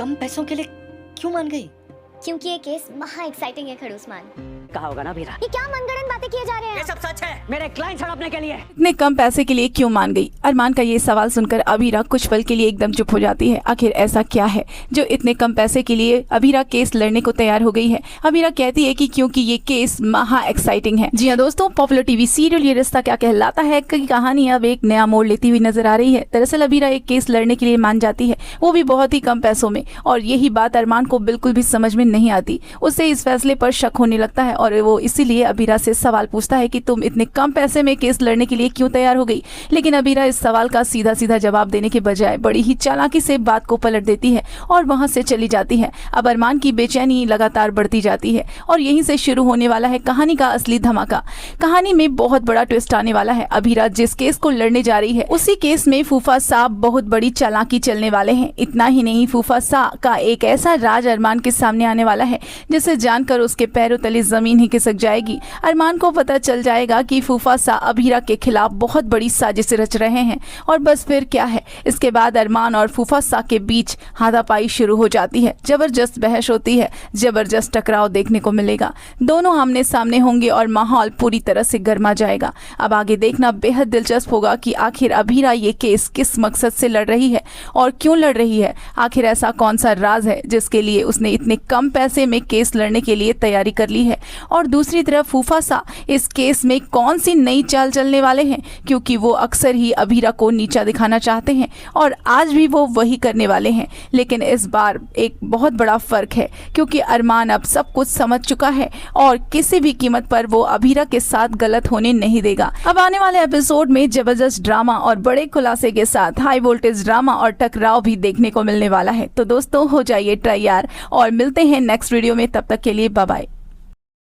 कम पैसों के लिए क्यों मान गई? क्योंकि ये केस महा एक्साइटिंग है खड़ूसमान। कहा होगा ना अभीरा, ये क्या मनगढ़ंत बातें किए जा रहे हैं? ये सब सच है। मेरे क्लाइंट छड़पने के लिए। इतने कम पैसे के लिए क्यों मान गई? अरमान का ये सवाल सुनकर अभीरा कुछ पल के लिए एकदम चुप हो जाती है। आखिर ऐसा क्या है जो इतने कम पैसे के लिए अभीरा केस लड़ने को तैयार हो गई है? अभीरा कहती है कि क्योंकि ये केस महा एक्साइटिंग है। जी हाँ दोस्तों, पॉपुलर टीवी सीरियल ये रिश्ता क्या कहलाता है की कहानी अब एक नया मोड़ लेती हुई नजर आ रही है। दरअसल अभीरा एक केस लड़ने के लिए मान जाती है, वो भी बहुत ही कम पैसों में, और यही बात अरमान को बिल्कुल भी समझ में नहीं आती। उसे इस फैसले पर शक होने लगता है और वो इसीलिए अभीरा से सवाल पूछता है कि तुम इतने कम पैसे में केस लड़ने के लिए क्यों तैयार हो गई? लेकिन अभीरा इस सवाल का सीधा सीधा जवाब देने के बजाय बड़ी ही चालाकी से बात को पलट देती है और वहां से चली जाती है। अब अरमान की बेचैनी लगातार बढ़ती जाती है और यहीं से शुरू होने वाला है कहानी का असली धमाका। कहानी में बहुत बड़ा ट्विस्ट आने वाला है। अभीरा जिस केस को लड़ने जा रही है उसी केस में फूफा साहब बहुत बड़ी चालाकी चलने वाले हैं। इतना ही नहीं, फूफा साहब का एक ऐसा राज अरमान के सामने आने वाला है जिसे जानकर उसके पैरों तले जमीन ही खिसक जाएगी। अरमान को पता चल जाएगा कि फूफा सा अभीरा के खिलाफ बहुत बड़ी साजिश रच रहे हैं और बस फिर क्या है, इसके बाद अरमान और फूफा सा के बीच हाथापाई शुरू हो जाती है। जबरदस्त बहस होती है, जबरदस्त टकराव देखने को मिलेगा। दोनों आमने सामने होंगे और माहौल पूरी तरह से गर्मा जाएगा। अब आगे देखना बेहद दिलचस्प होगा कि आखिर अभीरा ये केस किस मकसद से लड़ रही है और क्यों लड़ रही है। आखिर ऐसा कौन सा राज है जिसके लिए उसने इतने कम पैसे में केस लड़ने के लिए तैयारी कर ली है, और दूसरी तरफ फूफा सा इस केस में कौन सी नई चाल चलने वाले हैं, क्योंकि वो अक्सर ही अभीरा को नीचा दिखाना चाहते हैं और आज भी वो वही करने वाले हैं। लेकिन इस बार एक बहुत बड़ा फर्क है क्योंकि अरमान अब सब कुछ समझ चुका है और किसी भी कीमत पर वो अभीरा के साथ गलत होने नहीं देगा। अब आने वाले एपिसोड में जबरदस्त ड्रामा और बड़े खुलासे के साथ हाई वोल्टेज ड्रामा और टकराव भी देखने को मिलने वाला है। तो दोस्तों हो जाइए तैयार और मिलते हैं नेक्स्ट वीडियो में। तब तक के लिए बाय बाय।